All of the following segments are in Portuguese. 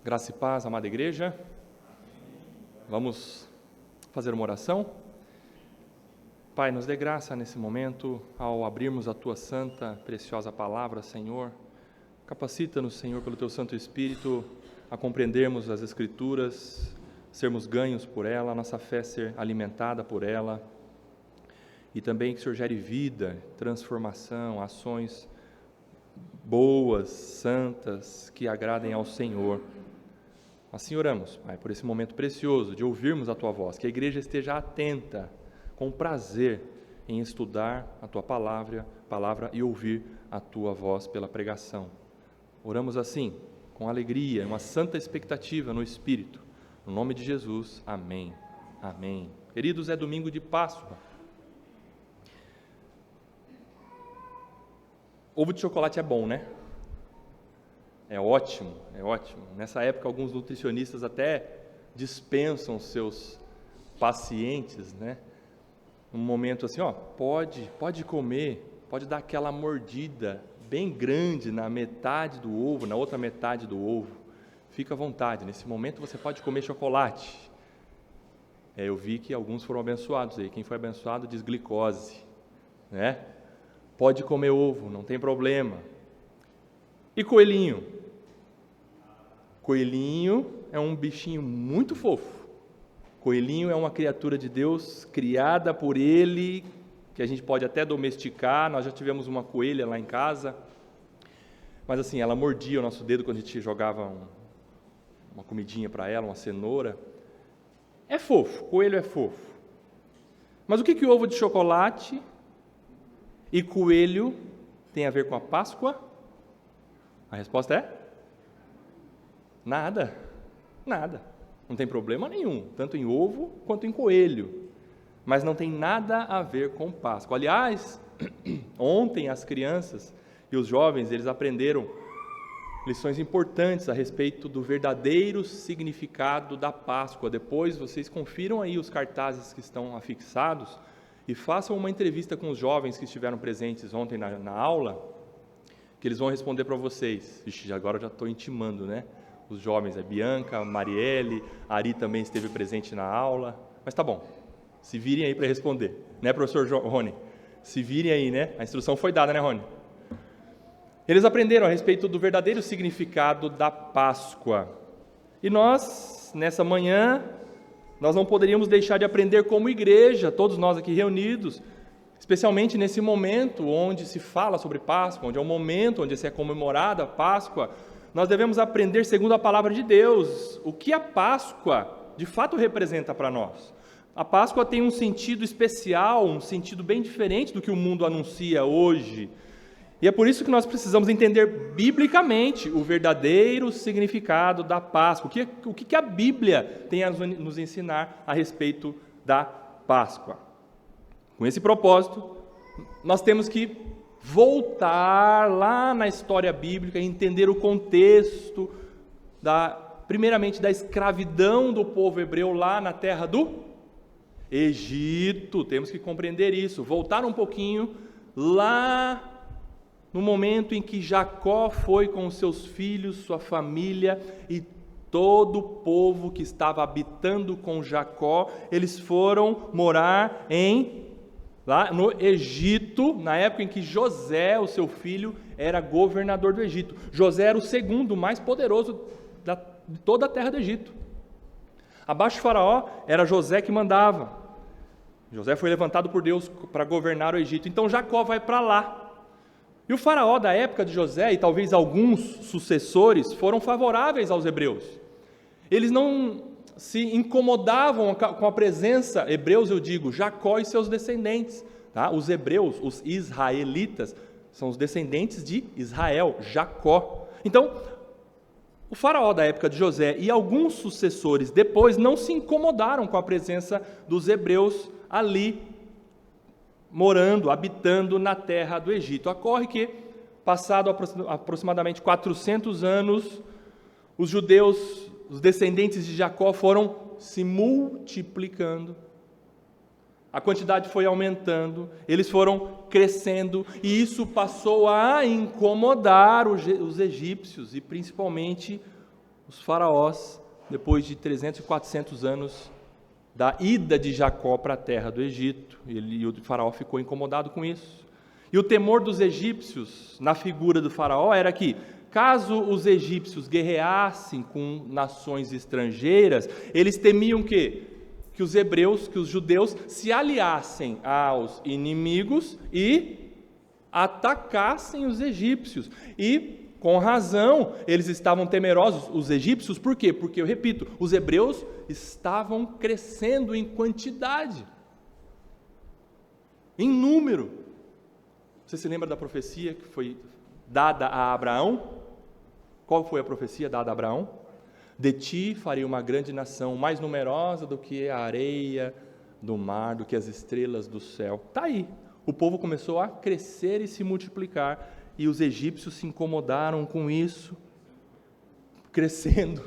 Graça e paz, amada igreja. Vamos fazer uma oração. Pai, nos dê graça nesse momento, ao abrirmos a Tua santa, preciosa palavra, Senhor. Capacita-nos, Senhor, pelo Teu Santo Espírito, a compreendermos as Escrituras, sermos ganhos por ela, a nossa fé ser alimentada por ela, e também que o Senhor gere vida, transformação, ações boas, santas, que agradem ao Senhor. Assim oramos, Pai, por esse momento precioso de ouvirmos a Tua voz, que a igreja esteja atenta, com prazer em estudar a Tua palavra e ouvir a Tua voz pela pregação. Oramos assim, com alegria, uma santa expectativa no Espírito. No nome de Jesus, amém. Amém. Queridos, é domingo de Páscoa. Ovo de chocolate é bom, né? É ótimo, é ótimo. Nessa época, alguns nutricionistas até dispensam seus pacientes, né? Um momento assim, pode comer, pode dar aquela mordida bem grande na metade do ovo, na outra metade do ovo. Fica à vontade, nesse momento você pode comer chocolate. Eu vi que alguns foram abençoados aí. Quem foi abençoado diz glicose, né? Pode comer ovo, não tem problema. E coelhinho? Coelhinho é um bichinho muito fofo. Coelhinho é uma criatura de Deus, criada por Ele, que a gente pode até domesticar. Nós já tivemos uma coelha lá em casa, mas assim, ela mordia o nosso dedo quando a gente jogava uma comidinha para ela, uma cenoura. É fofo, coelho é fofo. Mas o que ovo de chocolate e coelho tem a ver com a Páscoa? A resposta é? Nada. Não tem problema nenhum, tanto em ovo quanto em coelho. Mas não tem nada a ver com Páscoa. Aliás, ontem as crianças e os jovens, eles aprenderam lições importantes a respeito do verdadeiro significado da Páscoa. Depois vocês confiram aí os cartazes que estão afixados e façam uma entrevista com os jovens que estiveram presentes ontem na aula, que eles vão responder para vocês. Ixi, agora eu já estou intimando, né? Os jovens, a Bianca, a Marielle, a Ari também esteve presente na aula, mas tá bom, se virem aí para responder, né, professor Rony? Se virem aí, né? A instrução foi dada, né, Rony? Eles aprenderam a respeito do verdadeiro significado da Páscoa, e nós, nessa manhã, nós não poderíamos deixar de aprender como igreja, todos nós aqui reunidos, especialmente nesse momento onde se fala sobre Páscoa, onde é um momento onde se é comemorada a Páscoa. Nós devemos aprender, segundo a palavra de Deus, o que a Páscoa de fato representa para nós. A Páscoa tem um sentido especial, um sentido bem diferente do que o mundo anuncia hoje. E é por isso que nós precisamos entender biblicamente o verdadeiro significado da Páscoa. O que a Bíblia tem a nos ensinar a respeito da Páscoa. Com esse propósito, nós temos que voltar lá na história bíblica e entender o contexto, primeiramente, da escravidão do povo hebreu lá na terra do Egito. Temos que compreender isso, voltar um pouquinho lá no momento em que Jacó foi com seus filhos, sua família e todo o povo que estava habitando com Jacó, eles foram morar lá no Egito, na época em que José, o seu filho, era governador do Egito. José era o segundo mais poderoso de toda a terra do Egito. Abaixo do faraó, era José que mandava. José foi levantado por Deus para governar o Egito. Então Jacó vai para lá. E o faraó da época de José, e talvez alguns sucessores, foram favoráveis aos hebreus. Eles não se incomodavam com a presença, hebreus eu digo, Jacó e seus descendentes, tá? Os hebreus, os israelitas, são os descendentes de Israel, Jacó. Então, o faraó da época de José e alguns sucessores depois não se incomodaram com a presença dos hebreus ali, morando, habitando na terra do Egito. Ocorre que, passado aproximadamente 400 anos, os judeus, os descendentes de Jacó foram se multiplicando, a quantidade foi aumentando, eles foram crescendo, e isso passou a incomodar os egípcios, e principalmente os faraós, depois de 300 e 400 anos da ida de Jacó para a terra do Egito, e o faraó ficou incomodado com isso. E o temor dos egípcios na figura do faraó era que, caso os egípcios guerreassem com nações estrangeiras, eles temiam que os hebreus, que os judeus se aliassem aos inimigos e atacassem os egípcios. E, com razão, eles estavam temerosos, os egípcios, por quê? Porque, eu repito, os hebreus estavam crescendo em quantidade, em número. Você se lembra da profecia que foi dada a Abraão? Qual foi a profecia dada a Abraão? De ti farei uma grande nação, mais numerosa do que a areia do mar, do que as estrelas do céu. Está aí. O povo começou a crescer e se multiplicar, e os egípcios se incomodaram com isso, crescendo,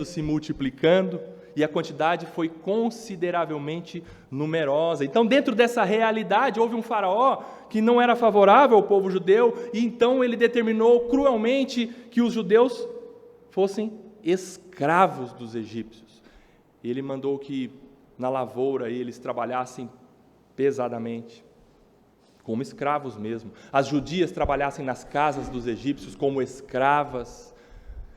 se multiplicando, e a quantidade foi consideravelmente numerosa. Então, dentro dessa realidade, houve um faraó que não era favorável ao povo judeu, e então ele determinou cruelmente que os judeus fossem escravos dos egípcios. Ele mandou que na lavoura eles trabalhassem pesadamente, como escravos mesmo. As judias trabalhassem nas casas dos egípcios como escravas.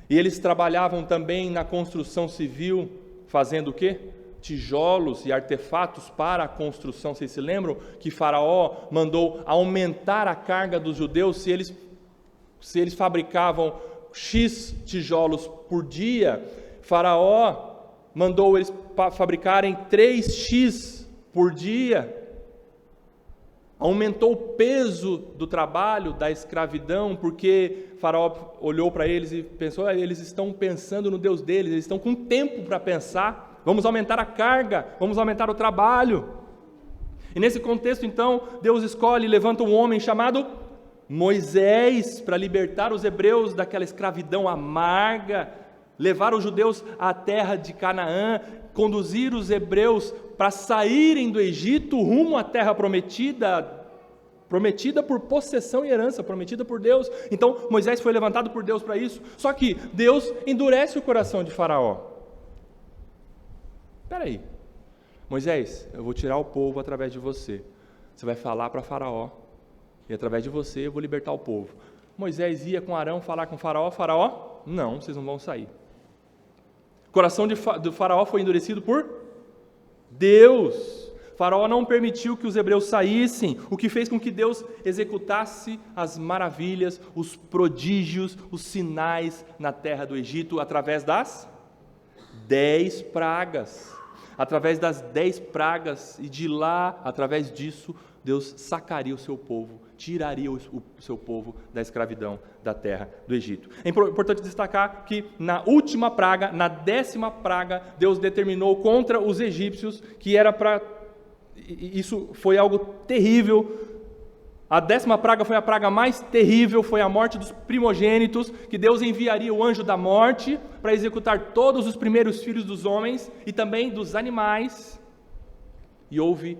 E eles trabalhavam também na construção civil, fazendo o quê? Tijolos e artefatos para a construção. Vocês se lembram que Faraó mandou aumentar a carga dos judeus se eles fabricavam X tijolos por dia? Faraó mandou eles fabricarem 3X por dia. Aumentou o peso do trabalho, da escravidão, porque Faraó olhou para eles e pensou: eles estão pensando no Deus deles, eles estão com tempo para pensar, vamos aumentar a carga, vamos aumentar o trabalho. E nesse contexto, então, Deus escolhe e levanta um homem chamado Moisés para libertar os hebreus daquela escravidão amarga, levar os judeus à terra de Canaã, conduzir os hebreus para saírem do Egito rumo à terra prometida, prometida por possessão e herança, prometida por Deus. Então Moisés foi levantado por Deus para isso. Só que Deus endurece o coração de Faraó. Espera aí, Moisés, eu vou tirar o povo através de você. Você vai falar para Faraó, e através de você eu vou libertar o povo. Moisés ia com Arão falar com Faraó. Faraó, não, vocês não vão sair. O coração do Faraó foi endurecido por Deus. Faraó não permitiu que os hebreus saíssem, o que fez com que Deus executasse as maravilhas, os prodígios, os sinais na terra do Egito, através das 10 pragas. Através das 10 pragas, e de lá, através disso, Deus sacaria o seu povo, tiraria o seu povo da escravidão da terra do Egito. É importante destacar que na última praga, na 10ª praga, Deus determinou contra os egípcios que era para... Isso foi algo terrível. A 10ª praga foi a praga mais terrível, foi a morte dos primogênitos, que Deus enviaria o anjo da morte para executar todos os primeiros filhos dos homens e também dos animais. E houve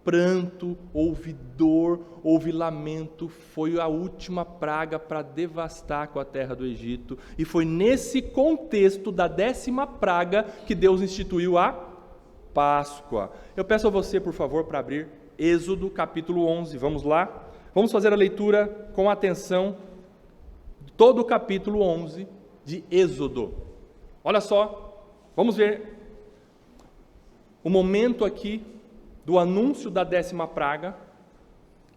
pranto, houve dor, houve lamento. Foi a última praga para devastar com a terra do Egito. E foi nesse contexto da 10ª praga que Deus instituiu a Páscoa. Eu peço a você, por favor, para abrir Êxodo capítulo 11. Vamos lá? Vamos fazer a leitura com atenção, todo o capítulo 11 de Êxodo. Olha só, vamos ver o momento aqui do anúncio da 10ª praga,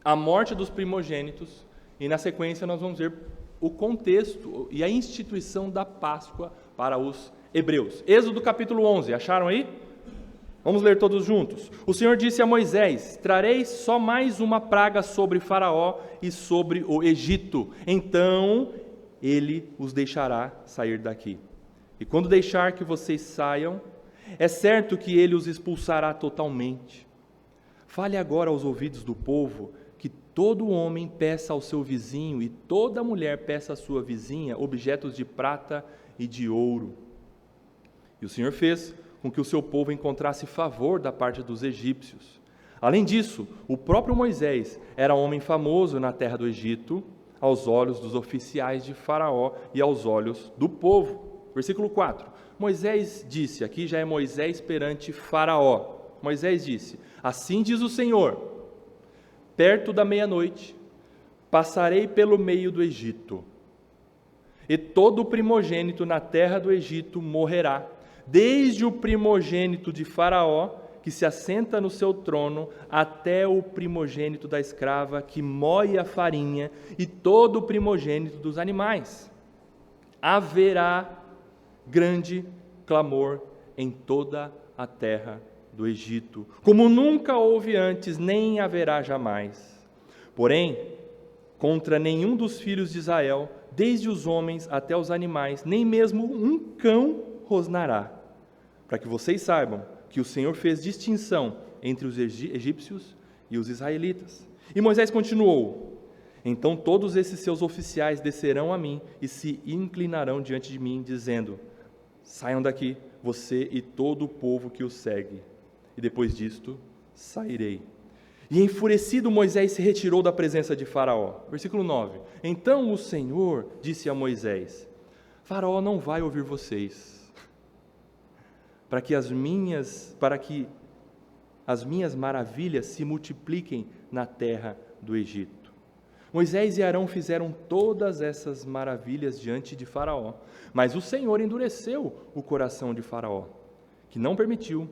a morte dos primogênitos, e na sequência nós vamos ver o contexto e a instituição da Páscoa para os hebreus. Êxodo capítulo 11, acharam aí? Vamos ler todos juntos. O Senhor disse a Moisés: trarei só mais uma praga sobre Faraó e sobre o Egito. Então ele os deixará sair daqui. E quando deixar que vocês saiam, é certo que ele os expulsará totalmente. Fale agora aos ouvidos do povo que todo homem peça ao seu vizinho e toda mulher peça à sua vizinha objetos de prata e de ouro. E o Senhor fez com que o seu povo encontrasse favor da parte dos egípcios. Além disso, o próprio Moisés era homem famoso na terra do Egito, aos olhos dos oficiais de Faraó e aos olhos do povo. Versículo 4. Moisés disse, aqui já é Moisés perante Faraó. Moisés disse: assim diz o Senhor, perto da meia-noite, passarei pelo meio do Egito, e todo o primogênito na terra do Egito morrerá, desde o primogênito de Faraó, que se assenta no seu trono, até o primogênito da escrava que moe a farinha, e todo o primogênito dos animais. Haverá grande clamor em toda a terra do Egito, como nunca houve antes, nem haverá jamais. Porém, contra nenhum dos filhos de Israel, desde os homens até os animais, nem mesmo um cão rosnará, para que vocês saibam que o Senhor fez distinção entre os egípcios e os israelitas. E Moisés continuou: então todos esses seus oficiais descerão a mim e se inclinarão diante de mim, dizendo: saiam daqui, você e todo o povo que o segue. E depois disto, sairei. E enfurecido, Moisés se retirou da presença de Faraó. Versículo 9. Então o Senhor disse a Moisés: Faraó não vai ouvir vocês, para que as minhas maravilhas se multipliquem na terra do Egito. Moisés e Arão fizeram todas essas maravilhas diante de Faraó, mas o Senhor endureceu o coração de Faraó, que não permitiu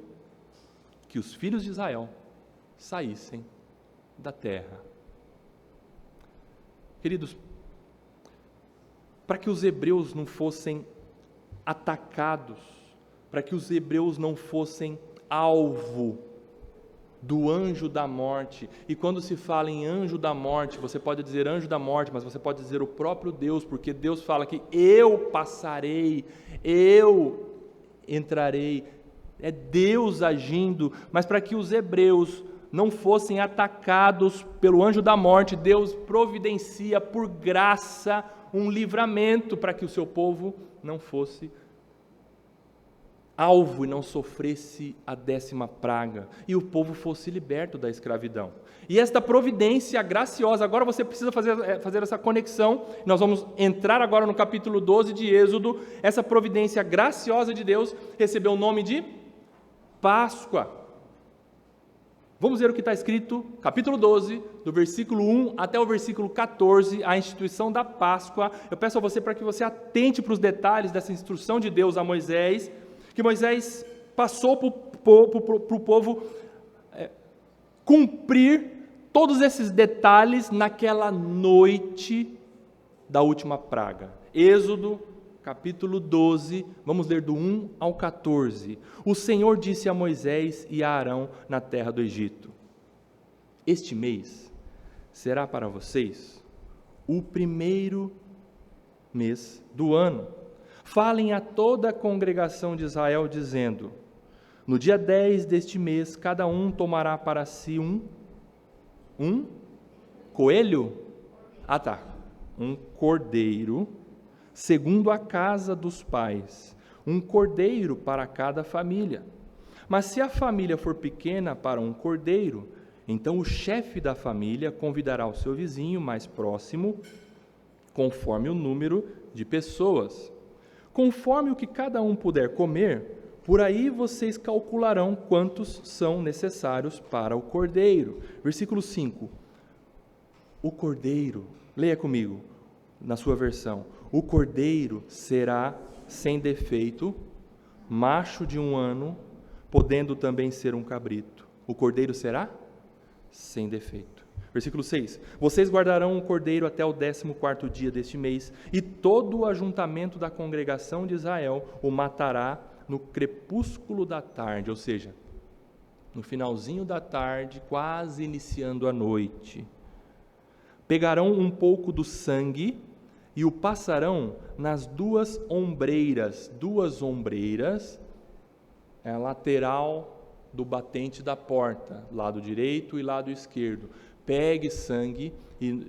que os filhos de Israel saíssem da terra. Queridos, para que os hebreus não fossem atacados, para que os hebreus não fossem alvo do anjo da morte, e quando se fala em anjo da morte, você pode dizer anjo da morte, mas você pode dizer o próprio Deus, porque Deus fala que eu passarei, eu entrarei, é Deus agindo, mas para que os hebreus não fossem atacados pelo anjo da morte, Deus providencia por graça um livramento para que o seu povo não fosse alvo e não sofresse a 10ª praga, e o povo fosse liberto da escravidão. E esta providência graciosa, agora você precisa fazer essa conexão, nós vamos entrar agora no capítulo 12 de Êxodo. Essa providência graciosa de Deus recebeu o nome de Páscoa. Vamos ver o que está escrito, capítulo 12, do versículo 1 até o versículo 14, a instituição da Páscoa. Eu peço a você para que você atente para os detalhes dessa instrução de Deus a Moisés, que Moisés passou para o povo cumprir todos esses detalhes naquela noite da última praga. Êxodo, capítulo 12, vamos ler do 1 ao 14. O Senhor disse a Moisés e a Arão na terra do Egito: este mês será para vocês o primeiro mês do ano. Falem a toda a congregação de Israel, dizendo: no dia 10 deste mês, cada um tomará para si um coelho? Um cordeiro, segundo a casa dos pais, um cordeiro para cada família. Mas se a família for pequena para um cordeiro, então o chefe da família convidará o seu vizinho mais próximo, conforme o número de pessoas. Conforme o que cada um puder comer, por aí vocês calcularão quantos são necessários para o cordeiro. Versículo 5. O cordeiro, leia comigo na sua versão: o cordeiro será sem defeito, macho de 1 ano, podendo também ser um cabrito. O cordeiro será sem defeito. Versículo 6. Vocês guardarão o cordeiro até o 14º dia deste mês, e todo o ajuntamento da congregação de Israel o matará no crepúsculo da tarde, ou seja, no finalzinho da tarde, quase iniciando a noite. Pegarão um pouco do sangue e o passarão nas 2 ombreiras. 2 ombreiras é a lateral do batente da porta, lado direito e lado esquerdo. Pegue sangue, e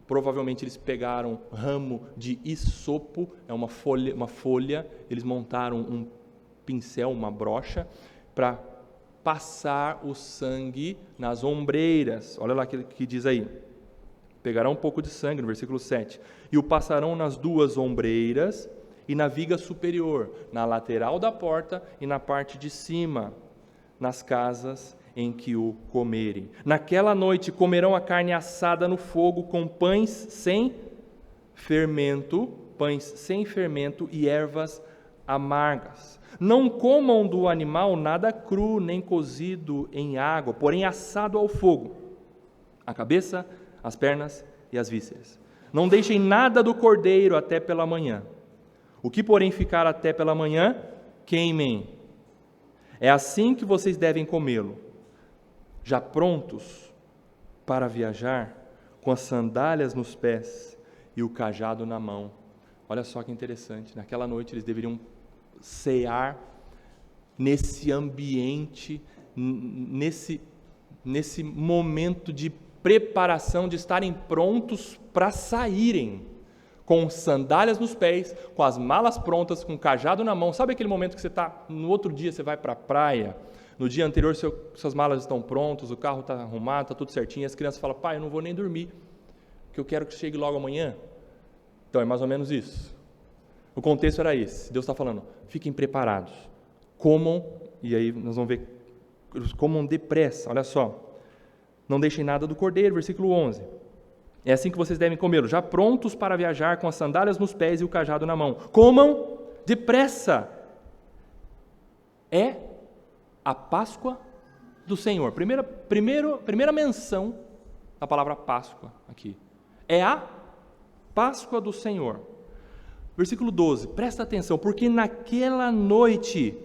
provavelmente eles pegaram ramo de isopo, é uma folha, eles montaram um pincel, uma brocha, para passar o sangue nas ombreiras. Olha lá o que diz aí. Pegarão um pouco de sangue, no versículo 7, e o passarão nas 2 ombreiras, e na viga superior, na lateral da porta e na parte de cima, nas casas em que o comerem. Naquela noite comerão a carne assada no fogo com pães sem fermento e ervas amargas. Não comam do animal nada cru, nem cozido em água, porém assado ao fogo, a cabeça, as pernas e as vísceras. Não deixem nada do cordeiro até pela manhã. O que, porém, ficar até pela manhã, queimem. É assim que vocês devem comê-lo, já prontos para viajar, com as sandálias nos pés e o cajado na mão. Olha só que interessante, naquela noite eles deveriam cear nesse ambiente, nesse momento de preparação, de estarem prontos para saírem, com sandálias nos pés, com as malas prontas, com o cajado na mão. Sabe aquele momento que você está, no outro dia você vai para a praia, no dia anterior suas malas estão prontas, o carro está arrumado, está tudo certinho, as crianças falam, pai, eu não vou nem dormir, porque eu quero que chegue logo amanhã. Então é mais ou menos isso. O contexto era esse. Deus está falando, fiquem preparados, comam, e aí nós vamos ver, comam depressa, olha só. Não deixem nada do cordeiro, versículo 11. É assim que vocês devem comê-lo, já prontos para viajar, com as sandálias nos pés e o cajado na mão. Comam depressa. É a Páscoa do Senhor. Primeira menção da palavra Páscoa aqui. É a Páscoa do Senhor. Versículo 12, presta atenção, porque naquela noite,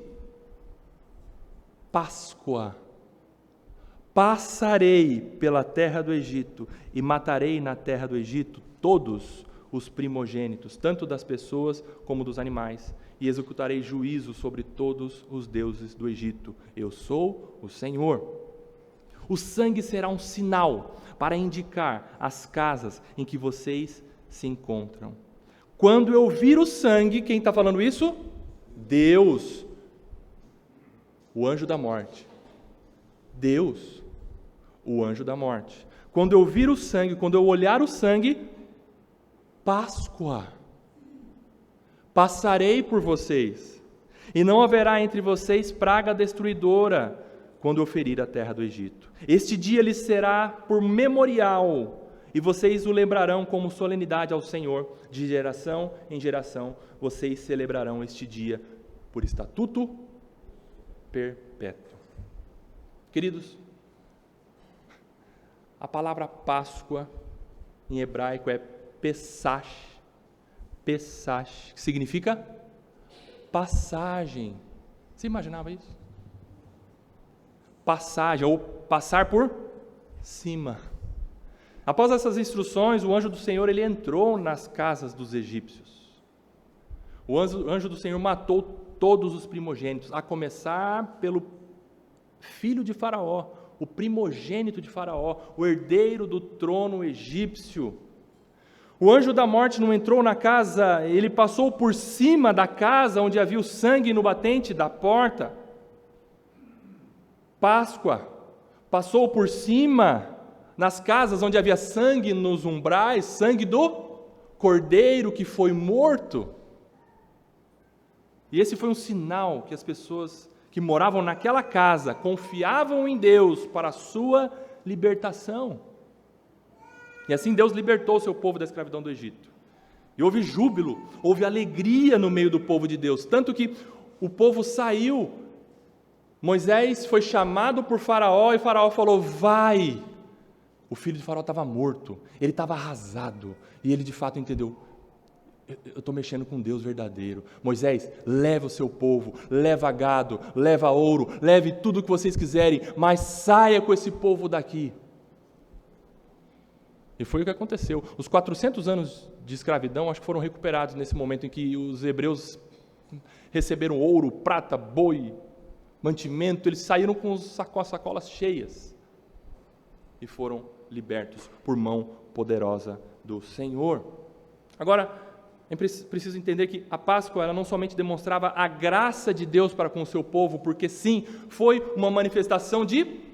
Páscoa, passarei pela terra do Egito e matarei na terra do Egito todos os primogênitos, tanto das pessoas como dos animais, e executarei juízo sobre todos os deuses do Egito. Eu sou o Senhor. O sangue será um sinal para indicar as casas em que vocês se encontram. Quando eu vir o sangue, quem está falando isso? Deus, o anjo da morte. Deus, o anjo da morte. Quando eu vir o sangue, quando eu olhar o sangue, Páscoa. Passarei por vocês, e não haverá entre vocês praga destruidora, quando eu ferir a terra do Egito. Este dia lhes será por memorial, e vocês o lembrarão como solenidade ao Senhor, de geração em geração, vocês celebrarão este dia por estatuto perpétuo. Queridos, a palavra Páscoa em hebraico é Pesach, que significa passagem. Você imaginava isso? Passagem, ou passar por cima. Após essas instruções, o anjo do Senhor ele entrou nas casas dos egípcios. O anjo do Senhor matou todos os primogênitos, a começar pelo filho de Faraó, o primogênito de Faraó, o herdeiro do trono egípcio. O anjo da morte não entrou na casa, ele passou por cima da casa onde havia o sangue no batente da porta. Páscoa, passou por cima nas casas onde havia sangue nos umbrais, sangue do cordeiro que foi morto. E esse foi um sinal que as pessoas que moravam naquela casa confiavam em Deus para a sua libertação. E assim Deus libertou o seu povo da escravidão do Egito. E houve júbilo, houve alegria no meio do povo de Deus, tanto que o povo saiu. Moisés foi chamado por Faraó e Faraó falou, vai. O filho de Faraó estava morto, ele estava arrasado, e ele de fato entendeu, eu estou mexendo com Deus verdadeiro. Moisés, leva o seu povo, leva gado, leva ouro, leve tudo o que vocês quiserem, mas saia com esse povo daqui. E foi o que aconteceu. Os 400 anos de escravidão, acho que foram recuperados nesse momento em que os hebreus receberam ouro, prata, boi, mantimento, eles saíram com as sacolas cheias e foram libertos por mão poderosa do Senhor. Agora, é preciso entender que a Páscoa ela não somente demonstrava a graça de Deus para com o seu povo, porque sim, foi uma manifestação de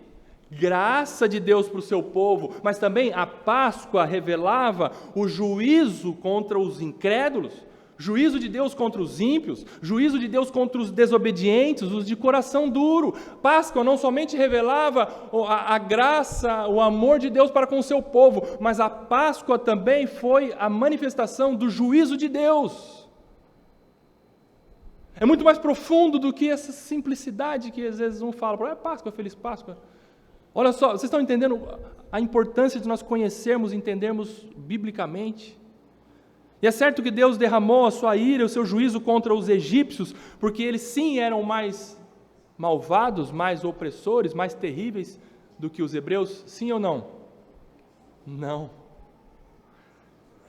graça de Deus para o seu povo, mas também a Páscoa revelava o juízo contra os incrédulos, Juízo de Deus contra os ímpios, juízo de Deus contra os desobedientes, os de coração duro. Páscoa não somente revelava a graça, o amor de Deus para com o seu povo, mas a Páscoa também foi a manifestação do juízo de Deus. É muito mais profundo do que essa simplicidade que às vezes um fala, é Páscoa, feliz Páscoa. Olha só, vocês estão entendendo a importância de nós conhecermos e entendermos biblicamente? E é certo que Deus derramou a sua ira e o seu juízo contra os egípcios, porque eles sim eram mais malvados, mais opressores, mais terríveis do que os hebreus, sim ou não? Não.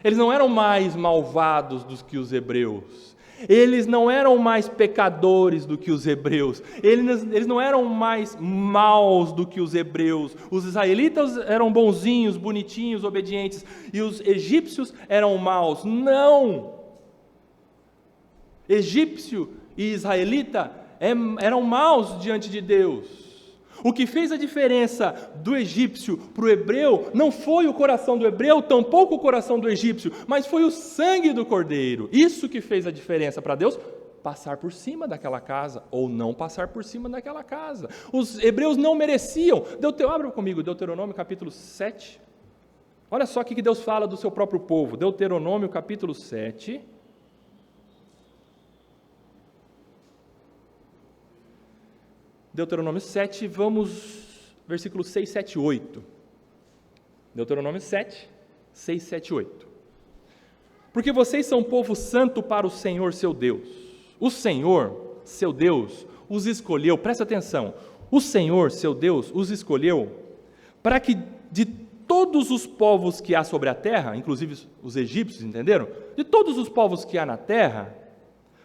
Eles não eram mais malvados do que os hebreus. Eles não eram mais pecadores do que os hebreus. Eles não eram mais maus do que os hebreus. Os israelitas eram bonzinhos, bonitinhos, obedientes. E os egípcios eram maus. Não! Egípcio e israelita eram maus diante de Deus. O que fez a diferença do egípcio para o hebreu não foi o coração do hebreu, tampouco o coração do egípcio, mas foi o sangue do cordeiro. Isso que fez a diferença para Deus passar por cima daquela casa ou não passar por cima daquela casa. Os hebreus não mereciam. Abra comigo Deuteronômio capítulo 7. Olha só o que Deus fala do seu próprio povo. Deuteronômio capítulo 7. Deuteronômio 7, vamos, versículos 6, 7 e 8. Deuteronômio 7, 6, 7 e 8. Porque vocês são povo santo para o Senhor seu Deus. O Senhor, seu Deus, os escolheu, presta atenção, o Senhor, seu Deus, os escolheu para que de todos os povos que há sobre a terra, inclusive os egípcios, entenderam? De todos os povos que há na terra,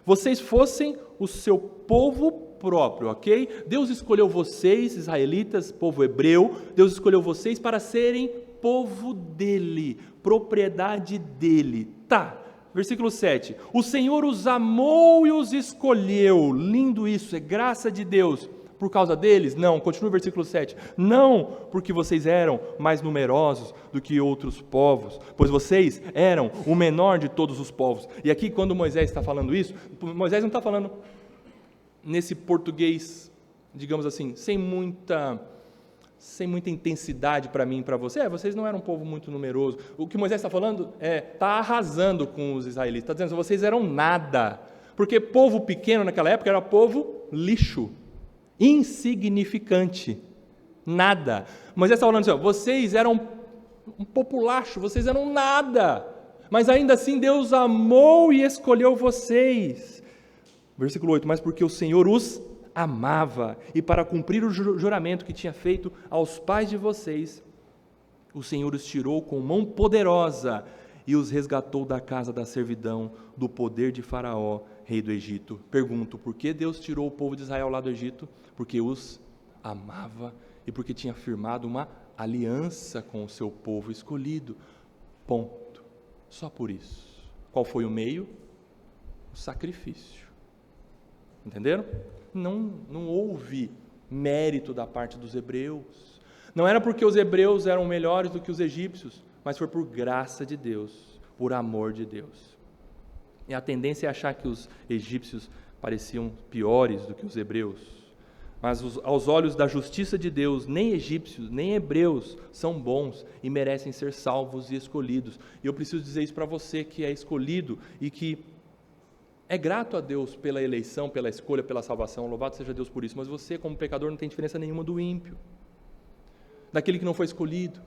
vocês fossem o seu povo próprio, ok? Deus escolheu vocês, israelitas, povo hebreu, Deus escolheu vocês para serem povo dele, propriedade dele. Tá, versículo 7. O Senhor os amou e os escolheu. Lindo isso, é graça de Deus. Por causa deles? Não, continua o versículo 7. Não, porque vocês eram mais numerosos do que outros povos, pois vocês eram o menor de todos os povos. E aqui, quando Moisés está falando isso, Moisés não está falando nesse português, digamos assim, sem muita intensidade para mim e para você. Vocês não eram um povo muito numeroso. O que Moisés está falando está arrasando com os israelitas, está dizendo que vocês eram nada, porque povo pequeno naquela época era povo lixo, insignificante, nada. Moisés está falando assim, vocês eram um populacho, vocês eram nada, mas ainda assim Deus amou e escolheu vocês. Versículo 8, mas porque o Senhor os amava, e para cumprir o juramento que tinha feito aos pais de vocês, o Senhor os tirou com mão poderosa e os resgatou da casa da servidão, do poder de Faraó, rei do Egito. Pergunto, por que Deus tirou o povo de Israel lá do Egito? Porque os amava e porque tinha firmado uma aliança com o seu povo escolhido. Ponto. Só por isso. Qual foi o meio? O sacrifício. Entenderam? Não houve mérito da parte dos hebreus. Não era porque os hebreus eram melhores do que os egípcios, mas foi por graça de Deus, por amor de Deus. E a tendência é achar que os egípcios pareciam piores do que os hebreus. Mas aos olhos da justiça de Deus, nem egípcios, nem hebreus são bons e merecem ser salvos e escolhidos. E eu preciso dizer isso para você que é escolhido e que é grato a Deus pela eleição, pela escolha, pela salvação, louvado seja Deus por isso, mas você, como pecador, não tem diferença nenhuma do ímpio, daquele que não foi escolhido.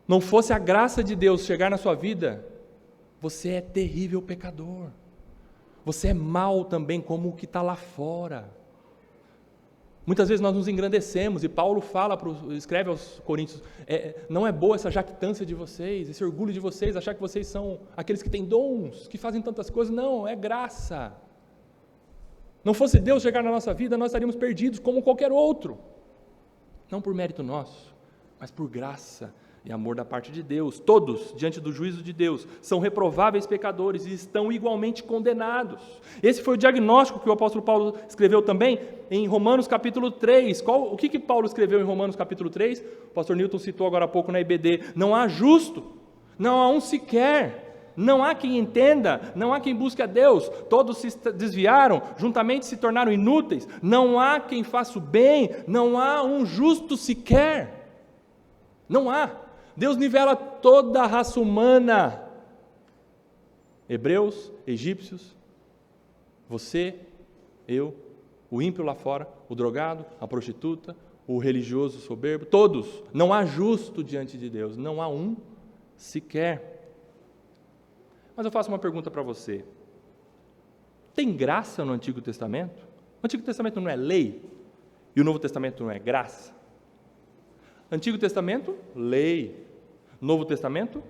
Não fosse a graça de Deus chegar na sua vida, você é terrível pecador. Você é mau também, como o que está lá fora. Muitas vezes nós nos engrandecemos, e Paulo escreve aos Coríntios, não é boa essa jactância de vocês, esse orgulho de vocês, achar que vocês são aqueles que têm dons, que fazem tantas coisas. Não, é graça. Não fosse Deus chegar na nossa vida, nós estaríamos perdidos como qualquer outro. Não por mérito nosso, mas por graça e amor da parte de Deus. Todos, diante do juízo de Deus, são reprováveis pecadores e estão igualmente condenados. Esse foi o diagnóstico que o apóstolo Paulo escreveu também em Romanos capítulo 3. O que Paulo escreveu em Romanos capítulo 3? O pastor Newton citou agora há pouco na IBD. Não há justo, não há um sequer. Não há quem entenda, não há quem busque a Deus, todos se desviaram, juntamente se tornaram inúteis, não há quem faça o bem, não há um justo sequer, não há. Deus nivela toda a raça humana, hebreus, egípcios, você, eu, o ímpio lá fora, o drogado, a prostituta, o religioso soberbo, todos, não há justo diante de Deus, não há um sequer. Mas eu faço uma pergunta para você, tem graça no Antigo Testamento? O Antigo Testamento não é lei, e o Novo Testamento não é graça? Antigo Testamento, lei, Novo Testamento,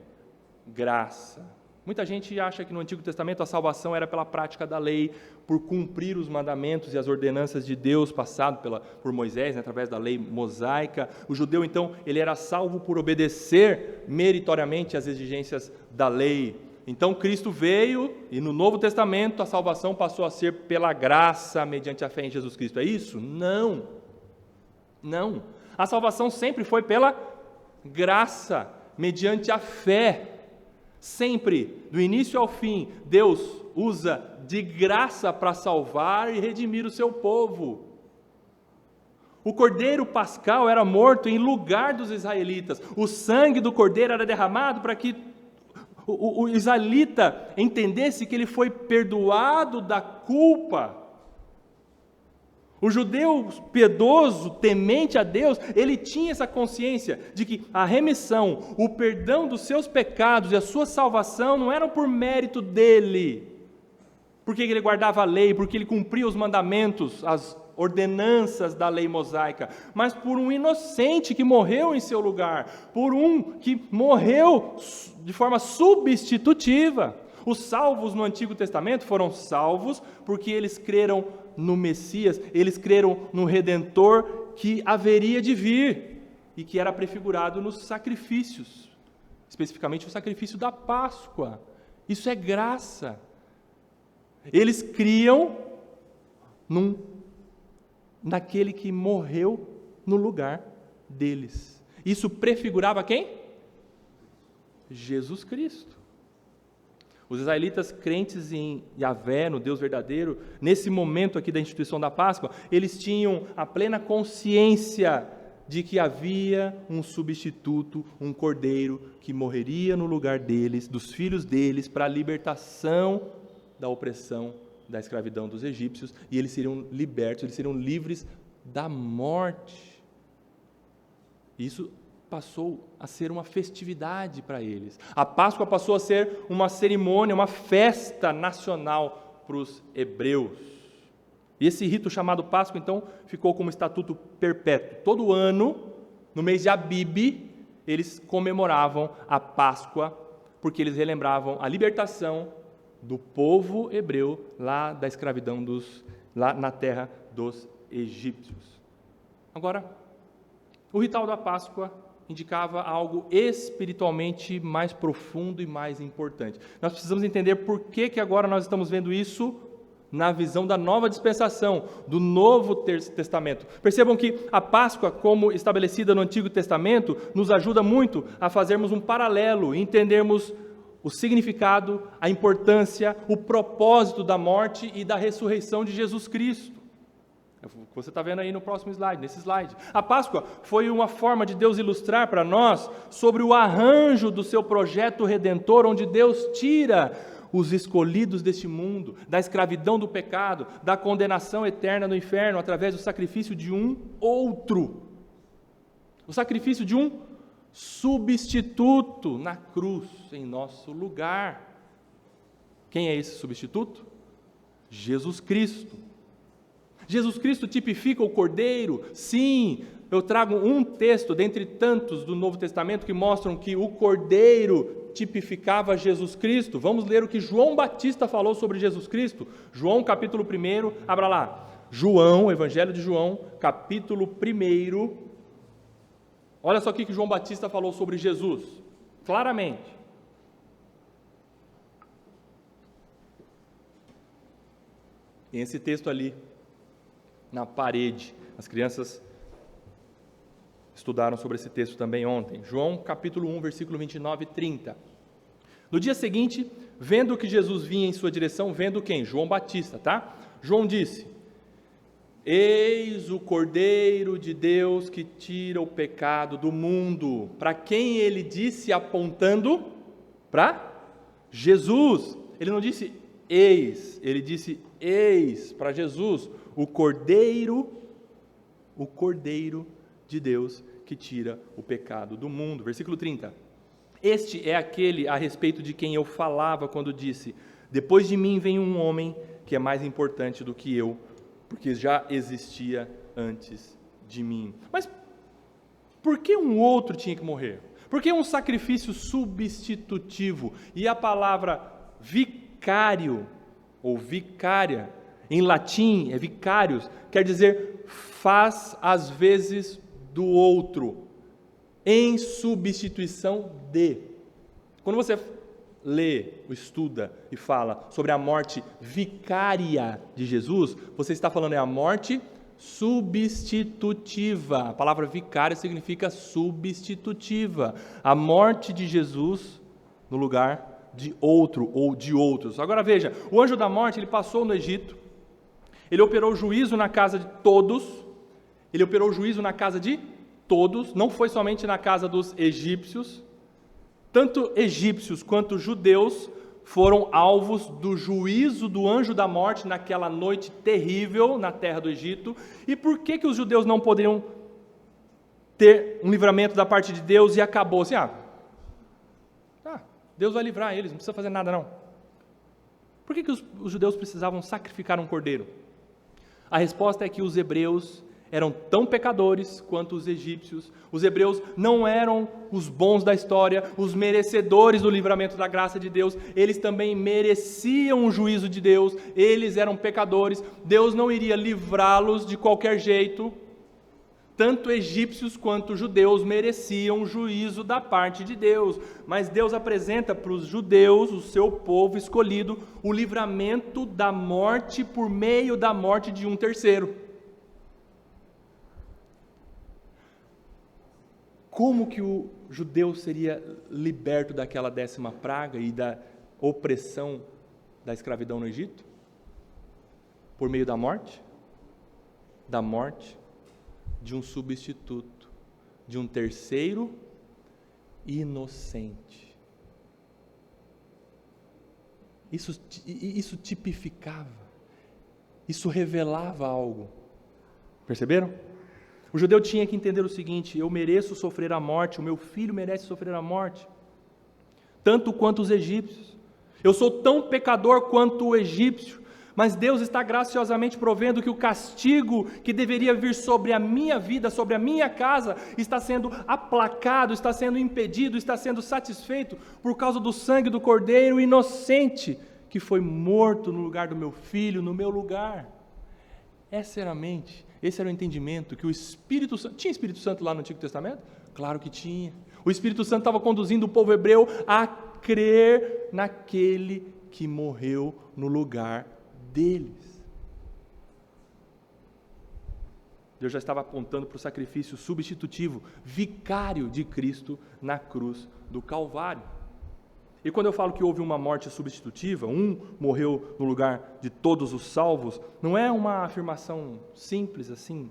graça. Muita gente acha que no Antigo Testamento a salvação era pela prática da lei, por cumprir os mandamentos e as ordenanças de Deus passado por Moisés, né, através da lei mosaica. O judeu, então, ele era salvo por obedecer meritoriamente às exigências da lei. Então, Cristo veio e no Novo Testamento a salvação passou a ser pela graça, mediante a fé em Jesus Cristo. É isso? Não. Não. A salvação sempre foi pela graça, mediante a fé. Sempre, do início ao fim, Deus usa de graça para salvar e redimir o seu povo. O cordeiro pascal era morto em lugar dos israelitas. O sangue do cordeiro era derramado para que o israelita entendesse que ele foi perdoado da culpa. O judeu piedoso, temente a Deus, ele tinha essa consciência de que a remissão, o perdão dos seus pecados e a sua salvação não eram por mérito dele, porque ele guardava a lei, porque ele cumpria os mandamentos, as ordenanças da lei mosaica, mas por um inocente que morreu em seu lugar, por um que morreu de forma substitutiva. Os salvos no Antigo Testamento foram salvos porque eles creram no Messias, eles creram no Redentor que haveria de vir e que era prefigurado nos sacrifícios, especificamente o sacrifício da Páscoa. Isso é graça. Eles criam naquele que morreu no lugar deles. Isso prefigurava quem? Jesus Cristo. Os israelitas crentes em Yahvé, no Deus verdadeiro, nesse momento aqui da instituição da Páscoa, eles tinham a plena consciência de que havia um substituto, um cordeiro, que morreria no lugar deles, dos filhos deles, para a libertação da opressão, da escravidão dos egípcios, e eles seriam libertos, eles seriam livres da morte. Isso passou a ser uma festividade para eles. A Páscoa passou a ser uma cerimônia, uma festa nacional para os hebreus. E esse rito chamado Páscoa, então, ficou como estatuto perpétuo. Todo ano, no mês de Abib, eles comemoravam a Páscoa, porque eles relembravam a libertação do povo hebreu lá da escravidão lá na terra dos egípcios. Agora, o ritual da Páscoa indicava algo espiritualmente mais profundo e mais importante. Nós precisamos entender por que agora nós estamos vendo isso na visão da nova dispensação, do Novo Testamento. Percebam que a Páscoa, como estabelecida no Antigo Testamento, nos ajuda muito a fazermos um paralelo e entendermos o significado, a importância, o propósito da morte e da ressurreição de Jesus Cristo. Você está vendo aí no próximo slide, nesse slide. A Páscoa foi uma forma de Deus ilustrar para nós sobre o arranjo do seu projeto redentor, onde Deus tira os escolhidos deste mundo, da escravidão do pecado, da condenação eterna no inferno, através do sacrifício de um outro. O sacrifício de um substituto na cruz, em nosso lugar. Quem é esse substituto? Jesus Cristo. Jesus Cristo tipifica o Cordeiro? Sim, eu trago um texto dentre tantos do Novo Testamento que mostram que o Cordeiro tipificava Jesus Cristo. Vamos ler o que João Batista falou sobre Jesus Cristo. João capítulo 1, abra lá. João, Evangelho de João, capítulo 1. Olha só o que João Batista falou sobre Jesus, claramente. Tem esse texto ali na parede. As crianças estudaram sobre esse texto também ontem. João capítulo 1, versículo 29 e 30. No dia seguinte, vendo que Jesus vinha em sua direção, vendo quem? João Batista, tá? João disse: eis o Cordeiro de Deus que tira o pecado do mundo. Para quem ele disse apontando? Para Jesus. Ele não disse eis, ele disse eis para Jesus, o Cordeiro de Deus que tira o pecado do mundo. Versículo 30. Este é aquele a respeito de quem eu falava quando disse: depois de mim vem um homem que é mais importante do que eu, porque já existia antes de mim. Mas por que um outro tinha que morrer? Por que um sacrifício substitutivo? E a palavra vicário, ou vicária, em latim é vicários, quer dizer faz as vezes do outro, em substituição de. Quando você lê, estuda e fala sobre a morte vicária de Jesus, você está falando a morte substitutiva. A palavra vicária significa substitutiva. A morte de Jesus no lugar de outro ou de outros. Agora veja, o anjo da morte, ele passou no Egito, ele operou juízo na casa de todos, não foi somente na casa dos egípcios. Tanto egípcios quanto judeus foram alvos do juízo do anjo da morte naquela noite terrível na terra do Egito. E por que os judeus não poderiam ter um livramento da parte de Deus e acabou assim? Deus vai livrar eles, não precisa fazer nada não. Por que os judeus precisavam sacrificar um cordeiro? A resposta é que os hebreus eram tão pecadores quanto os egípcios. Os hebreus não eram os bons da história, os merecedores do livramento da graça de Deus. Eles também mereciam o juízo de Deus. Eles eram pecadores. Deus não iria livrá-los de qualquer jeito. Tanto egípcios quanto judeus mereciam o juízo da parte de Deus. Mas Deus apresenta para os judeus, o seu povo escolhido, o livramento da morte por meio da morte de um terceiro. Como que o judeu seria liberto daquela 10ª praga e da opressão da escravidão no Egito? Por meio da morte de um substituto, de um terceiro inocente. Isso tipificava, isso revelava algo. Perceberam? O judeu tinha que entender o seguinte: eu mereço sofrer a morte, o meu filho merece sofrer a morte, tanto quanto os egípcios. Eu sou tão pecador quanto o egípcio, mas Deus está graciosamente provendo que o castigo que deveria vir sobre a minha vida, sobre a minha casa, está sendo aplacado, está sendo impedido, está sendo satisfeito por causa do sangue do Cordeiro inocente, que foi morto no lugar do meu filho, no meu lugar. Essa era a mente, esse era o entendimento que o Espírito Santo... Tinha Espírito Santo lá no Antigo Testamento? Claro que tinha. O Espírito Santo estava conduzindo o povo hebreu a crer naquele que morreu no lugar deles. Deus já estava apontando para o sacrifício substitutivo, vicário de Cristo na cruz do Calvário. E quando eu falo que houve uma morte substitutiva, um morreu no lugar de todos os salvos, não é uma afirmação simples assim,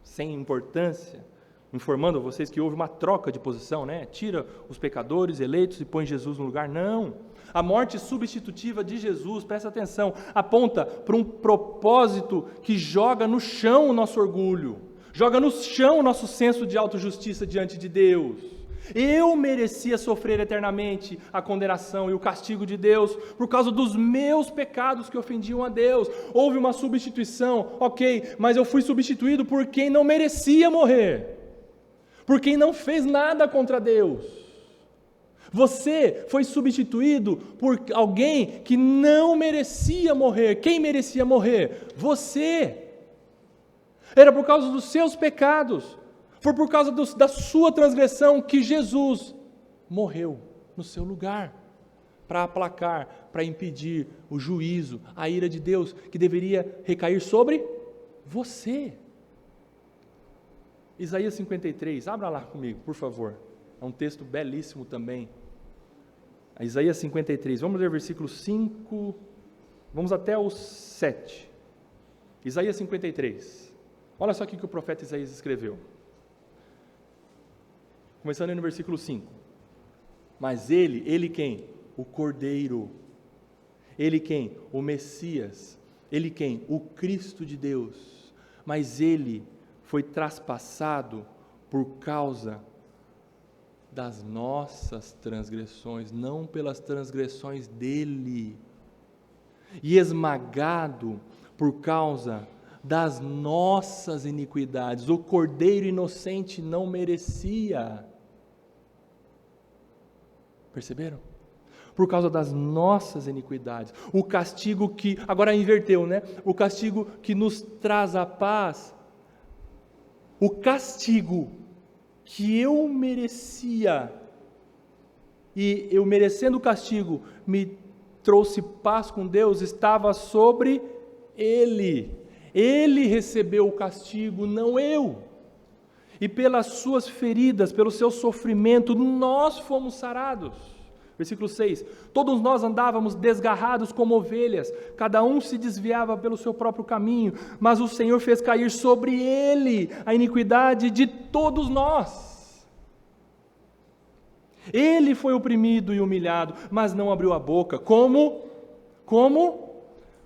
sem importância, informando a vocês que houve uma troca de posição, né? Tira os pecadores eleitos e põe Jesus no lugar. Não. A morte substitutiva de Jesus, presta atenção, aponta para um propósito que joga no chão o nosso orgulho, joga no chão o nosso senso de autojustiça diante de Deus. Eu merecia sofrer eternamente a condenação e o castigo de Deus por causa dos meus pecados que ofendiam a Deus. Houve uma substituição, ok, mas eu fui substituído por quem não merecia morrer, por quem não fez nada contra Deus. Você foi substituído por alguém que não merecia morrer. Quem merecia morrer? Você. Era por causa dos seus pecados. Foi por causa da sua transgressão que Jesus morreu no seu lugar, para aplacar, para impedir o juízo, a ira de Deus, que deveria recair sobre você. Isaías 53, abra lá comigo, por favor. É um texto belíssimo também. Isaías 53, vamos ler versículo 5, vamos até o 7. Isaías 53, olha só o que o profeta Isaías escreveu. Começando aí no versículo 5. Mas ele quem? O Cordeiro. Ele quem? O Messias. Ele quem? O Cristo de Deus. Mas ele foi traspassado por causa das nossas transgressões, não pelas transgressões dele. E esmagado por causa das nossas iniquidades. O Cordeiro inocente não merecia. Perceberam? Por causa das nossas iniquidades. O castigo que, agora inverteu, né? O castigo que nos traz a paz. O castigo que eu merecia, e eu merecendo o castigo, me trouxe paz com Deus, estava sobre Ele. Ele recebeu o castigo, não eu. E pelas suas feridas, pelo seu sofrimento, nós fomos sarados. Versículo 6, todos nós andávamos desgarrados como ovelhas, cada um se desviava pelo seu próprio caminho, mas o Senhor fez cair sobre ele a iniquidade de todos nós. Ele foi oprimido e humilhado, mas não abriu a boca, como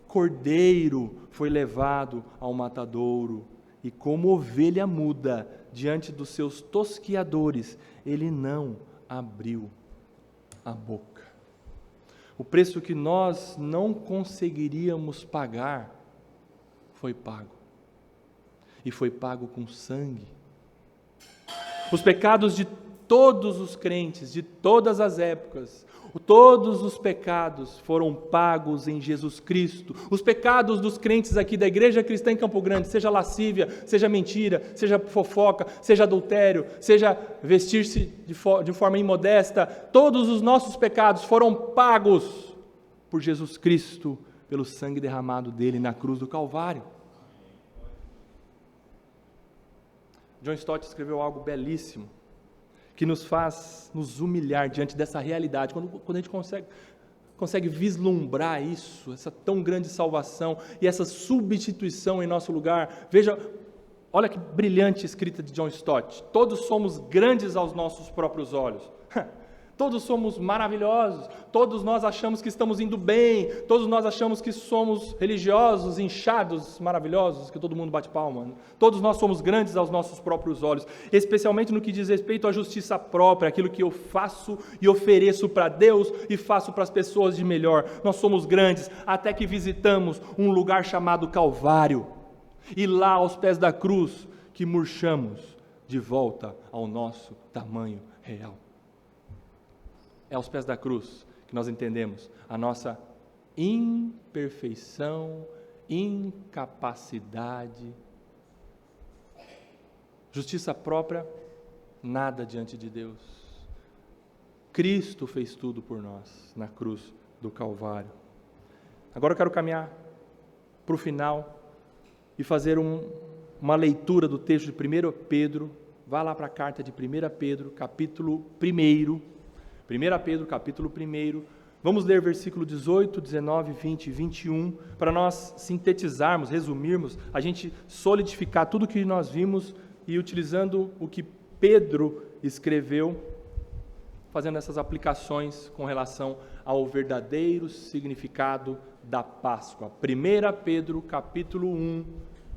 cordeiro foi levado ao matadouro, e como ovelha muda diante dos seus tosquiadores, ele não abriu a boca. O preço que nós não conseguiríamos pagar foi pago. E foi pago com sangue. Os pecados de todos os crentes, de todas as épocas, todos os pecados foram pagos em Jesus Cristo. Os pecados dos crentes aqui da Igreja Cristã em Campo Grande, seja lascívia, seja mentira, seja fofoca, seja adultério, seja vestir-se de forma imodesta, todos os nossos pecados foram pagos por Jesus Cristo, pelo sangue derramado dele na cruz do Calvário. John Stott escreveu algo belíssimo, que nos faz nos humilhar diante dessa realidade, quando a gente consegue vislumbrar isso, essa tão grande salvação e essa substituição em nosso lugar. Veja, olha que brilhante escrita de John Stott: todos somos grandes aos nossos próprios olhos, todos somos maravilhosos, todos nós achamos que estamos indo bem, todos nós achamos que somos religiosos, inchados, maravilhosos, que todo mundo bate palma. Todos nós somos grandes aos nossos próprios olhos, especialmente no que diz respeito à justiça própria, aquilo que eu faço e ofereço para Deus e faço para as pessoas de melhor. Nós somos grandes, até que visitamos um lugar chamado Calvário, e lá aos pés da cruz, que murchamos de volta ao nosso tamanho real. É aos pés da cruz que nós entendemos a nossa imperfeição, incapacidade. Justiça própria, nada diante de Deus. Cristo fez tudo por nós na cruz do Calvário. Agora eu quero caminhar para o final e fazer uma leitura do texto de 1 Pedro. Vá lá para a carta de 1 Pedro, capítulo 1. 1 Pedro, capítulo 1, vamos ler versículo 18, 19, 20 e 21, para nós sintetizarmos, resumirmos, a gente solidificar tudo o que nós vimos e utilizando o que Pedro escreveu, fazendo essas aplicações com relação ao verdadeiro significado da Páscoa. 1 Pedro, capítulo 1,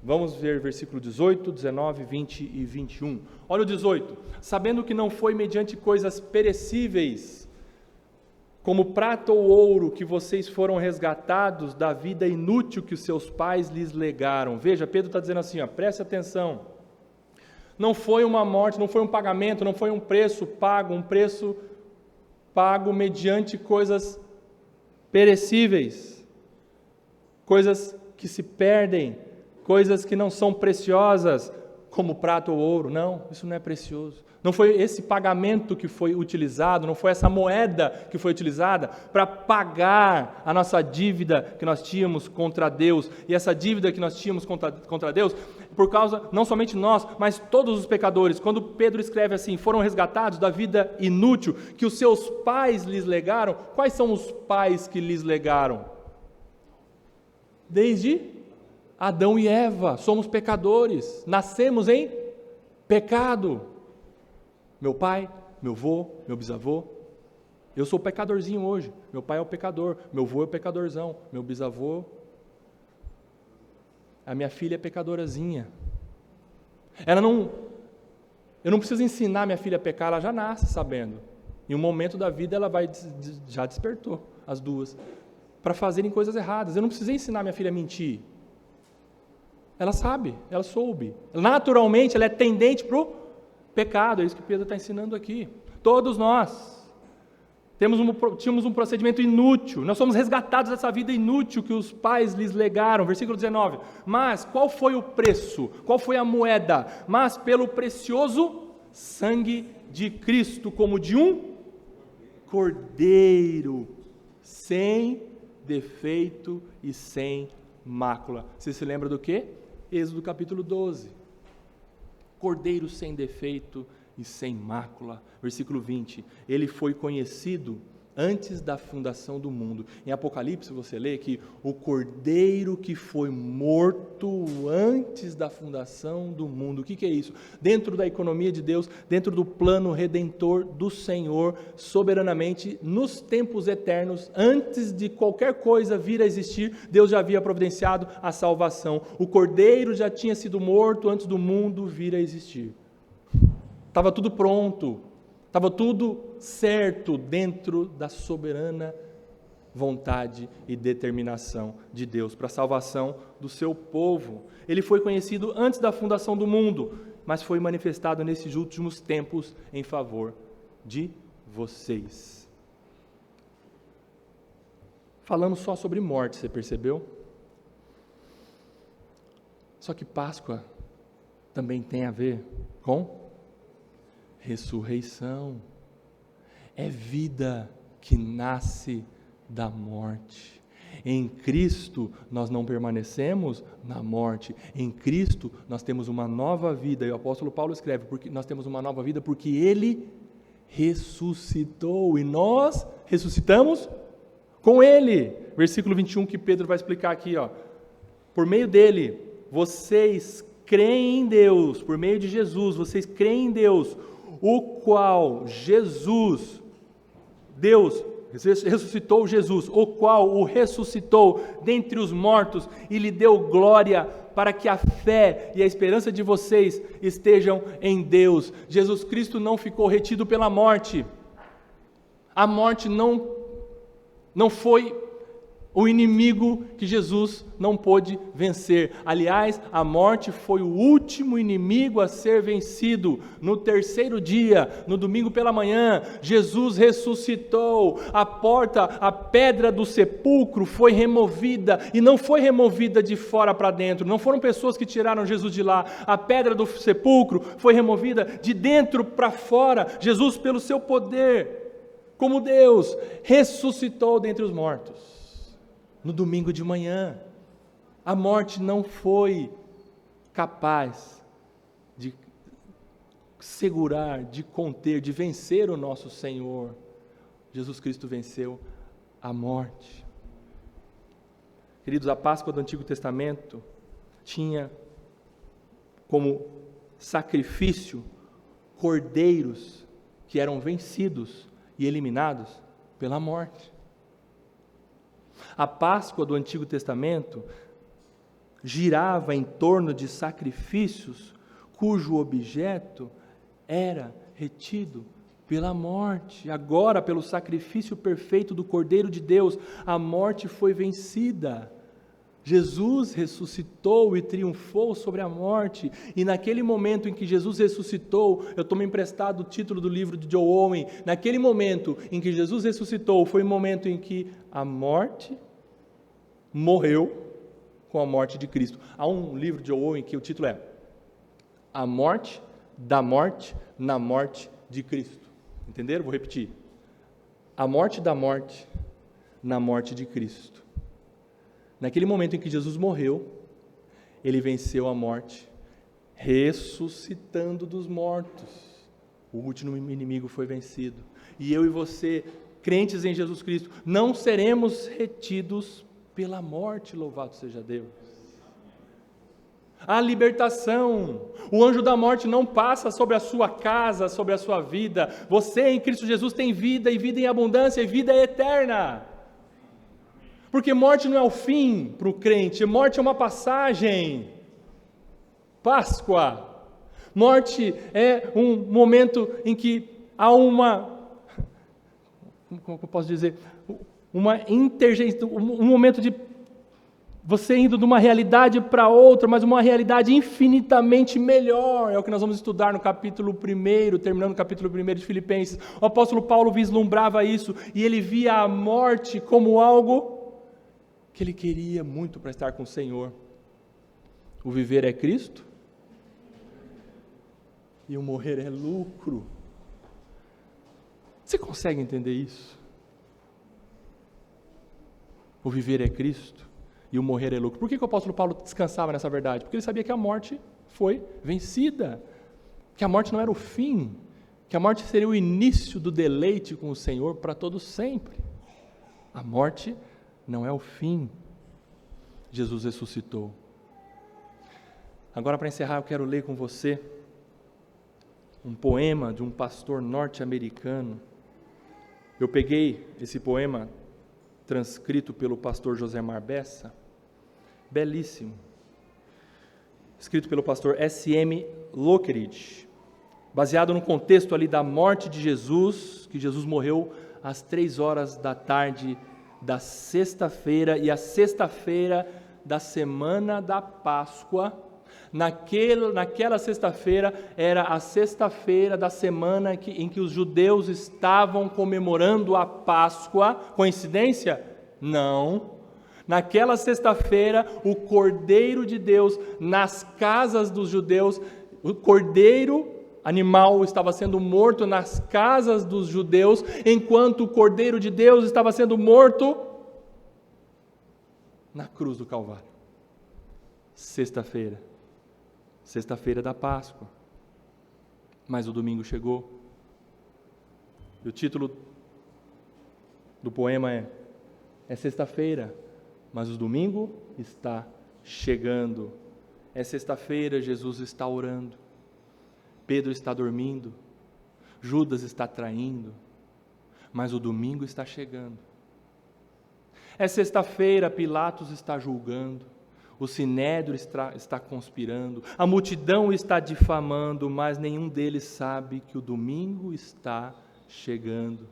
vamos ver versículo 18, 19, 20 e 21. Olha o 18. Sabendo que não foi mediante coisas perecíveis, como prata ou ouro, que vocês foram resgatados da vida inútil que os seus pais lhes legaram. Veja, Pedro está dizendo assim, preste atenção. Não foi uma morte, não foi um pagamento, não foi um preço pago mediante coisas perecíveis, coisas que se perdem, coisas que não são preciosas, como prata ou ouro. Não, isso não é precioso. Não foi esse pagamento que foi utilizado, não foi essa moeda que foi utilizada para pagar a nossa dívida que nós tínhamos contra Deus. E essa dívida que nós tínhamos contra Deus, por causa, não somente nós, mas todos os pecadores. Quando Pedro escreve assim, foram resgatados da vida inútil que os seus pais lhes legaram. Quais são os pais que lhes legaram? Desde Adão e Eva, somos pecadores, nascemos em pecado. Meu pai, meu avô, meu bisavô, eu sou pecadorzinho hoje, meu pai é o pecador, meu avô é o pecadorzão, meu bisavô, a minha filha é pecadorazinha. Eu não preciso ensinar minha filha a pecar, ela já nasce sabendo. Em um momento da vida ela já despertou, as duas, para fazerem coisas erradas. Eu não precisei ensinar minha filha a mentir. Ela sabe, ela soube. Naturalmente, ela é tendente para o pecado, é isso que Pedro está ensinando aqui. Todos nós tínhamos um procedimento inútil, nós somos resgatados dessa vida inútil que os pais lhes legaram. Versículo 19. Mas qual foi o preço? Qual foi a moeda? Mas pelo precioso sangue de Cristo, como de um cordeiro, sem defeito e sem mácula. Você se lembra do quê? Êxodo capítulo 12. Cordeiro sem defeito e sem mácula. Versículo 20. Ele foi conhecido antes da fundação do mundo. Em Apocalipse você lê que o cordeiro que foi morto antes da fundação do mundo. O que é isso? Dentro da economia de Deus, dentro do plano redentor do Senhor, soberanamente, nos tempos eternos, antes de qualquer coisa vir a existir, Deus já havia providenciado a salvação. O cordeiro já tinha sido morto antes do mundo vir a existir. Estava tudo pronto. Estava tudo certo dentro da soberana vontade e determinação de Deus para a salvação do seu povo. Ele foi conhecido antes da fundação do mundo, mas foi manifestado nesses últimos tempos em favor de vocês. Falamos só sobre morte, você percebeu? Só que Páscoa também tem a ver com ressurreição. É vida que nasce da morte. Em Cristo nós não permanecemos na morte. Em Cristo nós temos uma nova vida. E o apóstolo Paulo escreve, porque nós temos uma nova vida porque Ele ressuscitou e nós ressuscitamos com Ele. Versículo 21 que Pedro vai explicar aqui, ó. Por meio dele, vocês creem em Deus, por meio de Jesus, vocês creem em Deus, o qual Deus ressuscitou Jesus, o qual o ressuscitou dentre os mortos e lhe deu glória, para que a fé e a esperança de vocês estejam em Deus. Jesus Cristo não ficou retido pela morte. A morte não foi o inimigo que Jesus não pôde vencer. Aliás, a morte foi o último inimigo a ser vencido. No terceiro dia, no domingo pela manhã, Jesus ressuscitou. A pedra do sepulcro foi removida, e não foi removida de fora para dentro. Não foram pessoas que tiraram Jesus de lá. A pedra do sepulcro foi removida de dentro para fora. Jesus, pelo seu poder, como Deus, ressuscitou dentre os mortos. No domingo de manhã, a morte não foi capaz de segurar, de conter, de vencer o nosso Senhor. Jesus Cristo venceu a morte. Queridos, a Páscoa do Antigo Testamento tinha como sacrifício cordeiros que eram vencidos e eliminados pela morte. A Páscoa do Antigo Testamento girava em torno de sacrifícios cujo objeto era retido pela morte. Agora, pelo sacrifício perfeito do Cordeiro de Deus, a morte foi vencida. Jesus ressuscitou e triunfou sobre a morte, e naquele momento em que Jesus ressuscitou, eu tomo emprestado o título do livro de Joe Owen, naquele momento em que Jesus ressuscitou, foi o momento em que a morte morreu com a morte de Cristo. Há um livro de Joe Owen que o título é A morte da morte na morte de Cristo. Entenderam? Vou repetir. A morte da morte na morte de Cristo. Naquele momento em que Jesus morreu, ele venceu a morte, ressuscitando dos mortos. O último inimigo foi vencido. E eu e você, crentes em Jesus Cristo, não seremos retidos pela morte, louvado seja Deus. A libertação, o anjo da morte não passa sobre a sua casa, sobre a sua vida. Você em Cristo Jesus tem vida, e vida em abundância, e vida eterna. Porque morte não é o fim para o crente, morte é uma passagem. Páscoa. Morte é um momento em que há como eu posso dizer, uma interjeição, um momento de você indo de uma realidade para outra, mas uma realidade infinitamente melhor. É o que nós vamos estudar no capítulo 1, terminando o capítulo 1 de Filipenses. O apóstolo Paulo vislumbrava isso, e ele via a morte como algo que ele queria muito para estar com o Senhor. O viver é Cristo, e o morrer é lucro. Você consegue entender isso? O viver é Cristo, e o morrer é lucro. Por que o apóstolo Paulo descansava nessa verdade? Porque ele sabia que a morte foi vencida, que a morte não era o fim, que a morte seria o início do deleite com o Senhor para todo sempre. A morte não é o fim. Jesus ressuscitou. Agora, para encerrar, eu quero ler com você um poema de um pastor norte-americano. Eu peguei esse poema transcrito pelo pastor Josemar Bessa, belíssimo, escrito pelo pastor S.M. Lockridge, baseado no contexto ali da morte de Jesus, que Jesus morreu às 3 horas da tarde da sexta-feira, e a sexta-feira da semana da Páscoa. Naquela sexta-feira era a sexta-feira da semana em que os judeus estavam comemorando a Páscoa. Coincidência? Não. Naquela sexta-feira, o Cordeiro de Deus, nas casas dos judeus, o Cordeiro animal estava sendo morto nas casas dos judeus, enquanto o Cordeiro de Deus estava sendo morto na cruz do Calvário. Sexta-feira da Páscoa, mas o domingo chegou, e o título do poema é sexta-feira, mas o domingo está chegando. É sexta-feira, Jesus está orando, Pedro está dormindo, Judas está traindo, mas o domingo está chegando. É sexta-feira, Pilatos está julgando, o sinédrio está conspirando, a multidão está difamando, mas nenhum deles sabe que o domingo está chegando.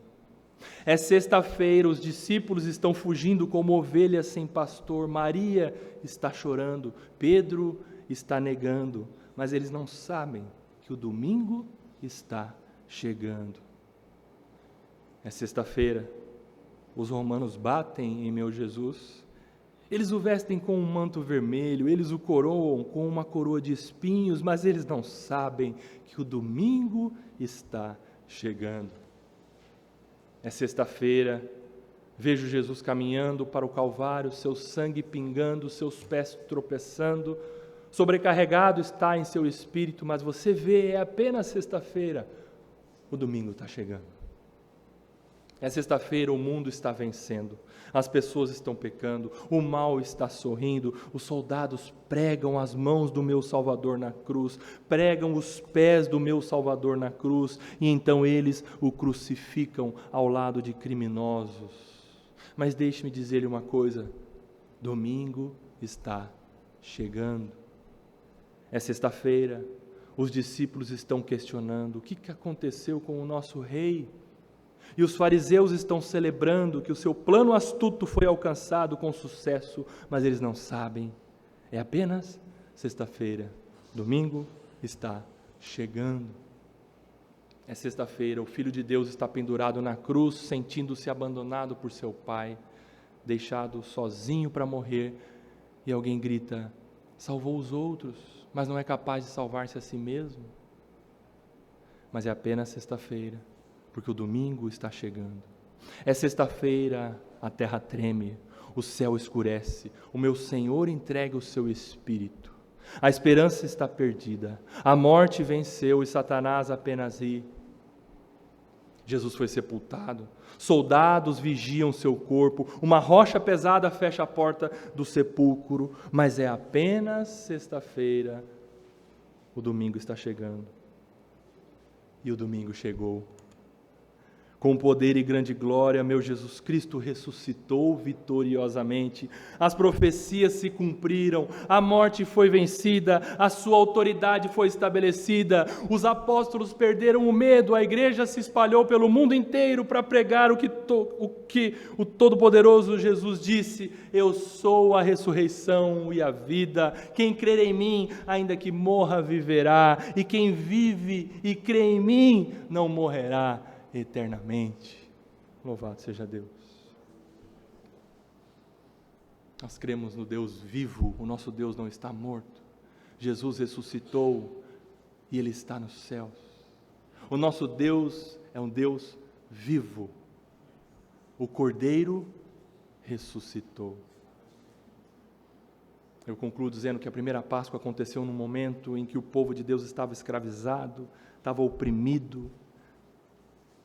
É sexta-feira, os discípulos estão fugindo como ovelhas sem pastor, Maria está chorando, Pedro está negando, mas eles não sabem que o domingo está chegando. É sexta-feira, os romanos batem em meu Jesus, eles o vestem com um manto vermelho, eles o coroam com uma coroa de espinhos, mas eles não sabem que o domingo está chegando. É sexta-feira, vejo Jesus caminhando para o Calvário, seu sangue pingando, seus pés tropeçando, sobrecarregado está em seu espírito, mas você vê, é apenas sexta-feira, o domingo está chegando. É sexta-feira, o mundo está vencendo, as pessoas estão pecando, o mal está sorrindo, os soldados pregam as mãos do meu Salvador na cruz, pregam os pés do meu Salvador na cruz, e então eles o crucificam ao lado de criminosos. Mas deixe-me dizer-lhe uma coisa, domingo está chegando. É sexta-feira, os discípulos estão questionando, o que aconteceu com o nosso rei? E os fariseus estão celebrando que o seu plano astuto foi alcançado com sucesso, mas eles não sabem. É apenas sexta-feira. Domingo está chegando. É sexta-feira, o Filho de Deus está pendurado na cruz, sentindo-se abandonado por seu Pai, deixado sozinho para morrer, e alguém grita, salvou os outros. mas não é capaz de salvar-se a si mesmo. Mas é apenas sexta-feira, porque o domingo está chegando. É sexta-feira, a terra treme, o céu escurece, o meu Senhor entrega o seu Espírito. A esperança está perdida, a morte venceu e Satanás apenas ri. Jesus foi sepultado, soldados vigiam seu corpo, uma rocha pesada fecha a porta do sepulcro, mas é apenas sexta-feira, o domingo está chegando. E o domingo chegou. Com poder e grande glória, meu Jesus Cristo ressuscitou vitoriosamente. As profecias se cumpriram, a morte foi vencida, a sua autoridade foi estabelecida. Os apóstolos perderam o medo, a igreja se espalhou pelo mundo inteiro para pregar o que o Todo-Poderoso Jesus disse: eu sou a ressurreição e a vida. Quem crer em mim, ainda que morra, viverá. E quem vive e crê em mim, não morrerá eternamente. Louvado seja Deus. Nós cremos no Deus vivo, o nosso Deus não está morto. Jesus ressuscitou e Ele está nos céus. O nosso Deus é um Deus vivo. O Cordeiro ressuscitou. Eu concluo dizendo que a primeira Páscoa aconteceu num momento em que o povo de Deus estava escravizado, estava oprimido.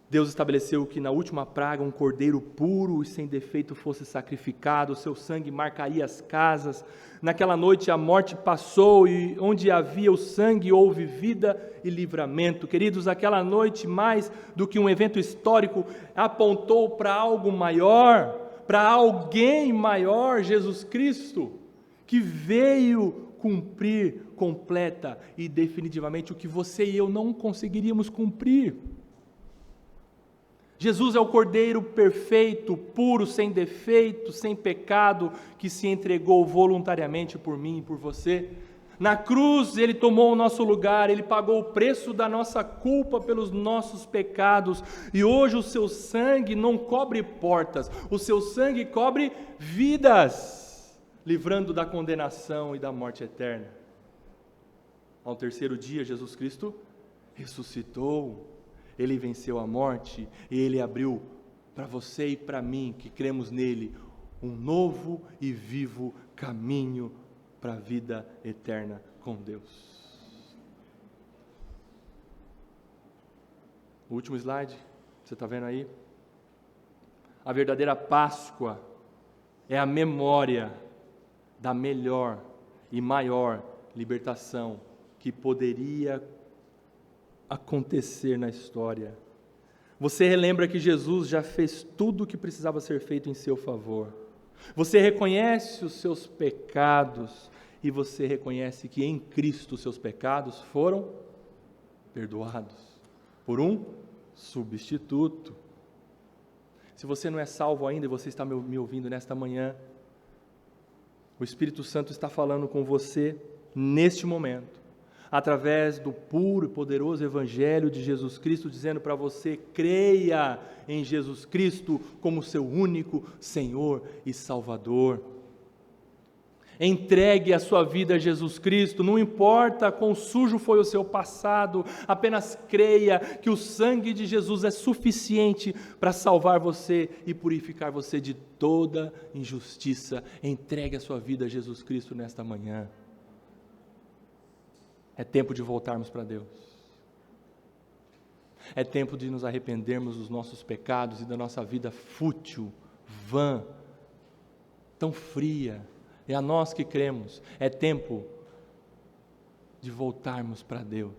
Deus estabeleceu que na última praga um cordeiro puro e sem defeito fosse sacrificado, o seu sangue marcaria as casas. Naquela noite a morte passou e onde havia o sangue houve vida e livramento. Queridos, aquela noite, mais do que um evento histórico, apontou para algo maior, para alguém maior, Jesus Cristo, que veio cumprir completa e definitivamente o que você e eu não conseguiríamos cumprir. Jesus é o Cordeiro perfeito, puro, sem defeito, sem pecado, que se entregou voluntariamente por mim e por você. Na cruz, Ele tomou o nosso lugar, Ele pagou o preço da nossa culpa pelos nossos pecados, e hoje o seu sangue não cobre portas, o seu sangue cobre vidas, livrando da condenação e da morte eterna. Ao terceiro dia, Jesus Cristo ressuscitou. Ele venceu a morte e Ele abriu para você e para mim, que cremos nele, um novo e vivo caminho para a vida eterna com Deus. O último slide, você está vendo aí? A verdadeira Páscoa é a memória da melhor e maior libertação que poderia acontecer na história. Você relembra que Jesus já fez tudo o que precisava ser feito em seu favor. Você reconhece os seus pecados e você reconhece que em Cristo os seus pecados foram perdoados por um substituto. Se você não é salvo ainda e você está me ouvindo nesta manhã, o Espírito Santo está falando com você neste momento, através do puro e poderoso Evangelho de Jesus Cristo, dizendo para você: creia em Jesus Cristo como seu único Senhor e Salvador. Entregue a sua vida a Jesus Cristo, não importa quão sujo foi o seu passado, apenas creia que o sangue de Jesus é suficiente para salvar você e purificar você de toda injustiça. Entregue a sua vida a Jesus Cristo nesta manhã. É tempo de voltarmos para Deus. É tempo de nos arrependermos dos nossos pecados e da nossa vida fútil, vã, tão fria. É a nós que cremos. É tempo de voltarmos para Deus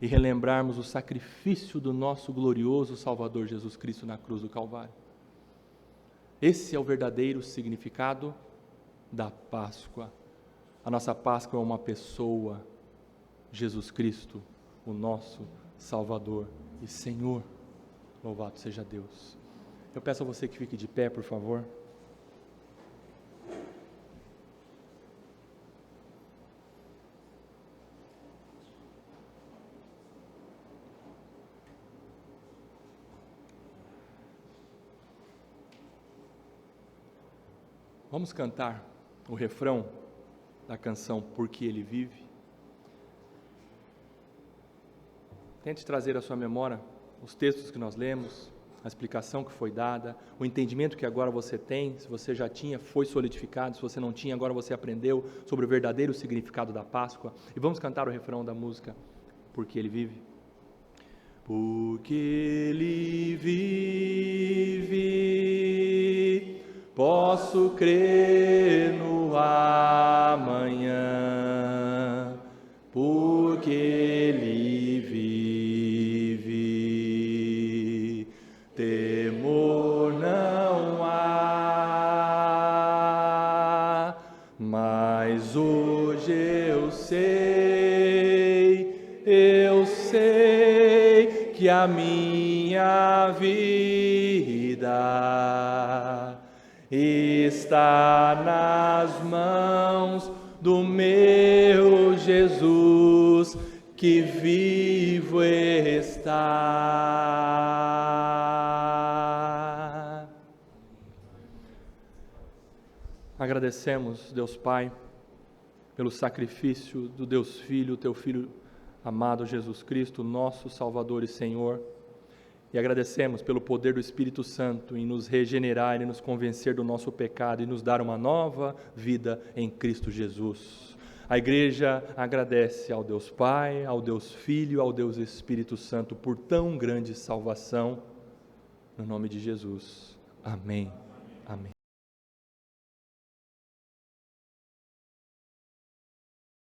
e relembrarmos o sacrifício do nosso glorioso Salvador Jesus Cristo na cruz do Calvário. Esse é o verdadeiro significado da Páscoa. A nossa Páscoa é uma pessoa, Jesus Cristo, o nosso Salvador e Senhor. Louvado seja Deus. Eu peço a você que fique de pé, por favor. Vamos cantar o refrão da canção Porque Ele Vive? Tente trazer à sua memória os textos que nós lemos, a explicação que foi dada, o entendimento que agora você tem, se você já tinha, foi solidificado, se você não tinha, agora você aprendeu sobre o verdadeiro significado da Páscoa. E vamos cantar o refrão da música, Porque Ele Vive. Porque Ele vive, posso crer no amanhã, porque Ele vive, temor não há, mas hoje eu sei que a minha vida está nas mãos do meu Jesus, que vivo está. Agradecemos, Deus Pai, pelo sacrifício do Deus Filho, teu Filho amado Jesus Cristo, nosso Salvador e Senhor. E agradecemos pelo poder do Espírito Santo em nos regenerar e nos convencer do nosso pecado e nos dar uma nova vida em Cristo Jesus. A igreja agradece ao Deus Pai, ao Deus Filho, ao Deus Espírito Santo por tão grande salvação. No nome de Jesus. Amém. Amém.